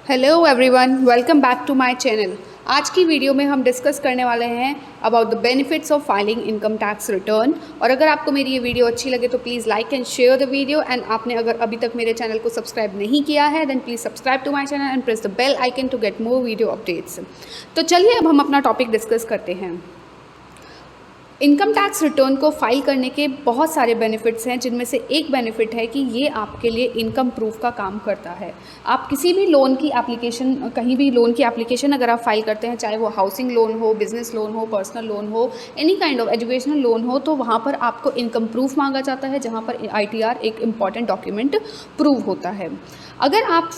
Hello everyone, welcome back to my channel. आज की video में हम डिस्कस करने वाले हैं about the benefits of filing income tax return. और अगर आपको मेरी ये वीडियो अच्छी लगे तो please like and share the video. And आपने अगर अभी तक मेरे चैनल को सब्सक्राइब नहीं किया है then please subscribe to my channel and press the bell icon to get more video updates. तो चलिए अब हम अपना टॉपिक डिस्कस करते हैं। इनकम टैक्स रिटर्न को फाइल करने के बहुत सारे बेनिफिट्स हैं, जिनमें से एक बेनिफिट है कि ये आपके लिए इनकम प्रूफ का काम करता है। आप किसी भी लोन की एप्लीकेशन, कहीं भी लोन की एप्लीकेशन अगर आप फाइल करते हैं, चाहे वो हाउसिंग लोन हो, बिजनेस लोन हो, पर्सनल लोन हो, any kind of educational loan हो, तो वहाँ पर आपको इनकम प्रूफ मांगा जाता है, जहाँ पर ITR एक इम्पॉर्टेंट डॉक्यूमेंट प्रूव होता है। अगर आप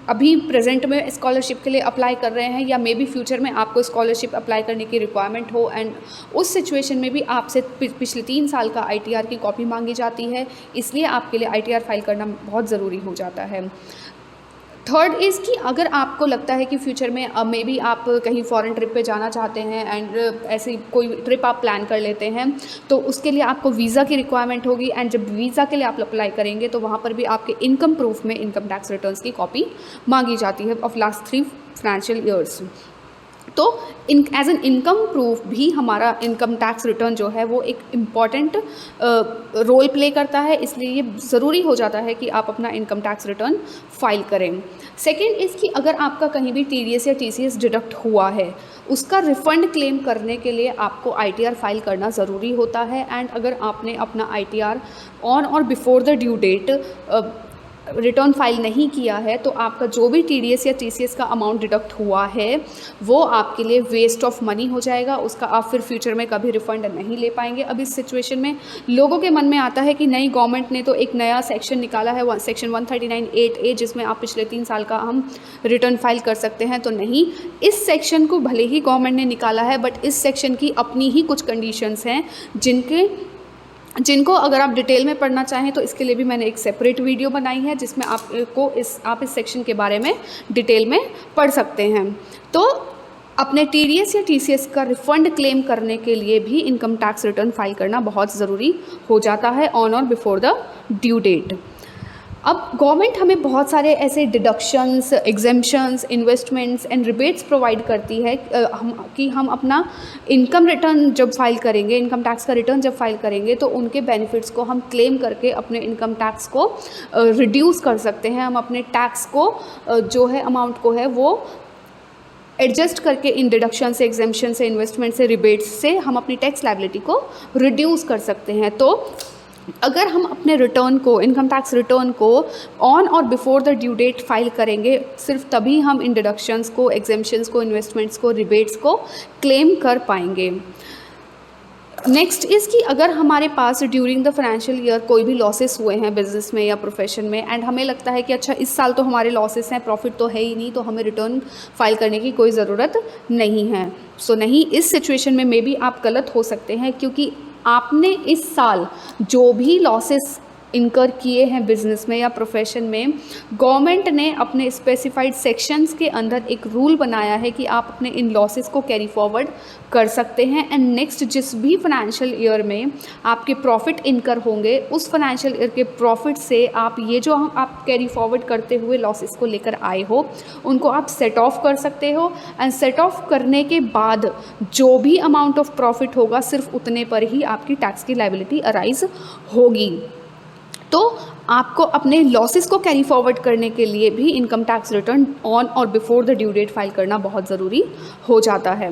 अभी प्रेजेंट में स्कॉलरशिप के लिए अप्लाई कर रहे हैं या मे बी फ्यूचर में आपको स्कॉलरशिप अप्लाई करने की रिक्वायरमेंट हो एंड उस सिचुएशन में भी आपसे पिछले 3 साल का ITR की कॉपी मांगी जाती है, इसलिए आपके लिए ITR फाइल करना बहुत ज़रूरी हो जाता है। थर्ड इज़ कि अगर आपको लगता है कि फ्यूचर में मे बी आप कहीं फॉरेन ट्रिप पे जाना चाहते हैं एंड ऐसी कोई ट्रिप आप प्लान कर लेते हैं, तो उसके लिए आपको वीज़ा की रिक्वायरमेंट होगी। एंड जब वीज़ा के लिए आप अप्लाई करेंगे तो वहाँ पर भी आपके इनकम प्रूफ में इनकम टैक्स रिटर्न्स की कॉपी मांगी जाती है ऑफ लास्ट 3 फाइनेंशियल ईयर्स। तो एज एन इनकम प्रूफ भी हमारा इनकम टैक्स रिटर्न जो है वो एक इम्पॉर्टेंट रोल प्ले करता है, इसलिए ये ज़रूरी हो जाता है कि आप अपना इनकम टैक्स रिटर्न फाइल करें। सेकेंड इज़ कि अगर आपका कहीं भी TDS या TCS डिडक्ट हुआ है, उसका रिफ़ंड क्लेम करने के लिए आपको ITR फाइल करना ज़रूरी होता है। एंड अगर आपने अपना ITR ऑन और before the due date return file नहीं किया है, तो आपका जो भी TDS या TCS का अमाउंट डिडक्ट हुआ है वो आपके लिए वेस्ट ऑफ मनी हो जाएगा। उसका आप फिर फ्यूचर में कभी रिफ़ंड नहीं ले पाएंगे। अब इस सिचुएशन में लोगों के मन में आता है कि नई गवर्नमेंट ने तो एक नया सेक्शन निकाला है, सेक्शन 139(8)(a), जिसमें आप पिछले 3 साल का हम रिटर्न फाइल कर सकते हैं। तो नहीं, इस सेक्शन को भले ही गवर्नमेंट ने निकाला है, बट इस सेक्शन की अपनी ही कुछ कंडीशंस हैं जिनको अगर आप डिटेल में पढ़ना चाहें तो इसके लिए भी मैंने एक सेपरेट वीडियो बनाई है, जिसमें आप इस सेक्शन के बारे में डिटेल में पढ़ सकते हैं। तो अपने TDS या TCS का रिफ़ंड क्लेम करने के लिए भी इनकम टैक्स रिटर्न फाइल करना बहुत ज़रूरी हो जाता है ऑन और बिफोर द ड्यू डेट। अब गवर्नमेंट हमें बहुत सारे ऐसे deductions, exemptions, investments and rebates provide करती है कि हम अपना इनकम रिटर्न जब फाइल करेंगे, इनकम टैक्स का रिटर्न जब फाइल करेंगे, तो उनके बेनिफिट्स को हम क्लेम करके अपने इनकम टैक्स को रिड्यूस कर सकते हैं। हम अपने टैक्स को जो है अमाउंट को है वो एडजस्ट करके इन डिडक्शन से, एग्जेम्पशन से, इन्वेस्टमेंट से, रिबेट्स से हम अपनी टैक्स लायबिलिटी को रिड्यूस कर सकते हैं। तो अगर हम अपने रिटर्न को, इनकम टैक्स रिटर्न को ऑन और before the due date file करेंगे, सिर्फ तभी हम इन डिडक्शंस को, एग्जेम्पशंस को, इन्वेस्टमेंट्स को, रिबेट्स को क्लेम कर पाएंगे। नेक्स्ट इज़ कि अगर हमारे पास ड्यूरिंग द फाइनेंशियल ईयर कोई भी लॉसेस हुए हैं बिजनेस में या प्रोफेशन में, एंड हमें लगता है कि अच्छा इस साल तो हमारे लॉसेस हैं, प्रॉफिट तो है ही नहीं, तो हमें रिटर्न फाइल करने की कोई ज़रूरत नहीं है। सो नहीं, इस सिचुएशन में मे बी आप गलत हो सकते हैं, क्योंकि आपने इस साल जो भी लॉसेस इनकर किए हैं बिजनेस में या प्रोफेशन में, गवर्नमेंट ने अपने स्पेसिफाइड सेक्शंस के अंदर एक रूल बनाया है कि आप अपने इन लॉसेस को कैरी फॉरवर्ड कर सकते हैं। एंड नेक्स्ट जिस भी फाइनेंशियल ईयर में आपके प्रॉफिट इनकर होंगे, उस फाइनेंशियल ईयर के प्रॉफिट से आप ये जो आप कैरी फॉरवर्ड करते हुए लॉसेस को लेकर आए हो, उनको आप सेट ऑफ कर सकते हो। एंड सेट ऑफ करने के बाद जो भी अमाउंट ऑफ प्रॉफिट होगा, सिर्फ उतने पर ही आपकी टैक्स की लायबिलिटी अराइज होगी। तो आपको अपने लॉसेस को कैरी फॉरवर्ड करने के लिए भी इनकम टैक्स रिटर्न ऑन और before the due date file करना बहुत ज़रूरी हो जाता है।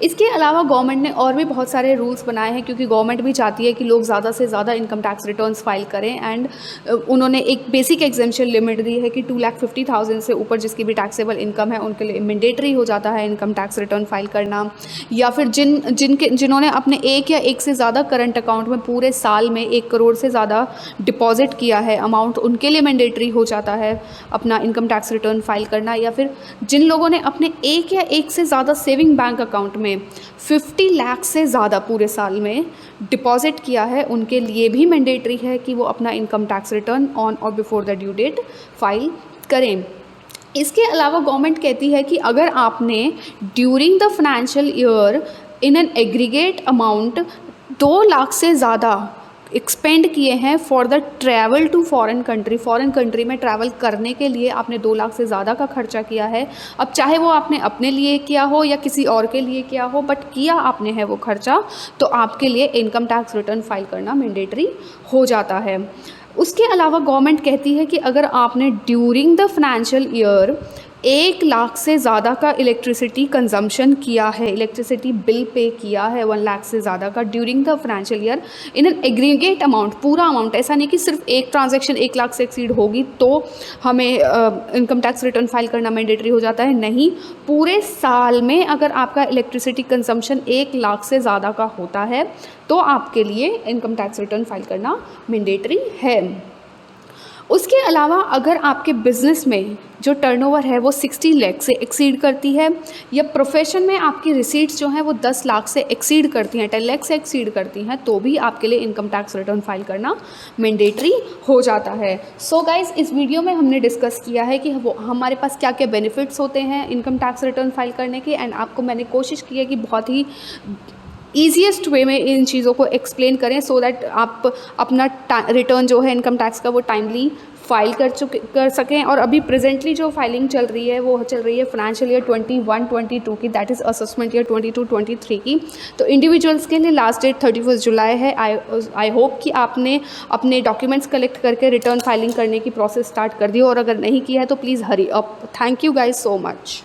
इसके अलावा गवर्नमेंट ने और भी बहुत सारे रूल्स बनाए हैं, क्योंकि गवर्नमेंट भी चाहती है कि लोग ज़्यादा से ज़्यादा इनकम टैक्स रिटर्न्स फाइल करें। एंड उन्होंने एक बेसिक एग्जेम्पशन लिमिट दी है कि 2,50,000 से ऊपर जिसकी भी टैक्सेबल इनकम है, उनके लिए मैंडेटरी हो जाता है इनकम टैक्स रिटर्न फाइल करना। या फिर जिन्होंने अपने एक या एक से ज़्यादा करंट अकाउंट में पूरे साल में 1 करोड़ से ज़्यादा डिपॉजिट किया है अमाउंट, उनके लिए मैंडेटरी हो जाता है अपना इनकम टैक्स रिटर्न फाइल करना। या फिर जिन लोगों ने अपने एक या एक से ज़्यादा सेविंग बैंक अकाउंट में 50 लाख से ज़्यादा पूरे साल में डिपॉजिट किया है, उनके लिए भी मैंडेटरी है कि वो अपना इनकम टैक्स रिटर्न ऑन और before the due date file करें। इसके अलावा गवर्नमेंट कहती है कि अगर आपने during the financial year in an aggregate amount 2 lakh से ज़्यादा एक्सपेंड किए हैं for the travel to foreign country में ट्रैवल करने के लिए आपने 2 लाख से ज़्यादा का खर्चा किया है। अब चाहे वो आपने अपने लिए किया हो या किसी और के लिए किया हो, बट किया आपने है वो खर्चा, तो आपके लिए इनकम टैक्स रिटर्न फाइल करना मैंडेटरी हो जाता है। उसके अलावा गवर्नमेंट कहती है कि अगर आपने during the financial year 1 lakh से ज़्यादा का इलेक्ट्रिसिटी कंजम्पशन किया है, इलेक्ट्रिसिटी बिल पे किया है 1 लाख से ज़्यादा का during the financial year in an aggregate amount, पूरा अमाउंट, ऐसा नहीं कि सिर्फ एक ट्रांजैक्शन 1 लाख से एक्सीड होगी तो हमें इनकम टैक्स रिटर्न फाइल करना मैंडेटरी हो जाता है। नहीं, पूरे साल में अगर आपका इलेक्ट्रिसिटी कंजम्पशन 1 लाख से ज़्यादा का होता है तो आपके लिए इनकम टैक्स रिटर्न फाइल करना मैंडेटरी है। उसके अलावा अगर आपके बिज़नेस में जो टर्नओवर है वो 60 लाख से एक्सीड करती है, या प्रोफेशन में आपकी रिसीट्स जो हैं वो 10 लाख से एक्सीड करती हैं, 10 लाख से एक्सीड करती हैं, तो भी आपके लिए इनकम टैक्स रिटर्न फाइल करना मैंडेटरी हो जाता है। सो गाइज़, इस वीडियो में हमने डिस्कस किया है कि वो हमारे पास क्या क्या बेनिफिट्स होते हैं इनकम टैक्स रिटर्न फाइल करने के, एंड आपको मैंने कोशिश की है कि बहुत ही ईजीएस्ट वे में इन चीज़ों को एक्सप्लेन करें सो दैट आप अपना रिटर्न जो है इनकम टैक्स का वो टाइमली फाइल कर सकें। और अभी प्रेजेंटली जो फाइलिंग चल रही है वो चल रही है फाइनेंशियल ईयर 21-22 की, दैट इज़ असेसमेंट ईयर 22-23 की। तो इंडिविजुअल्स के लिए लास्ट डेट 31 जुलाई है। आई होप कि आपने अपने डॉक्यूमेंट्स कलेक्ट करके रिटर्न फाइलिंग करने की प्रोसेस स्टार्ट कर दी हो, और अगर नहीं किया है तो please hurry up. Thank you guys so much.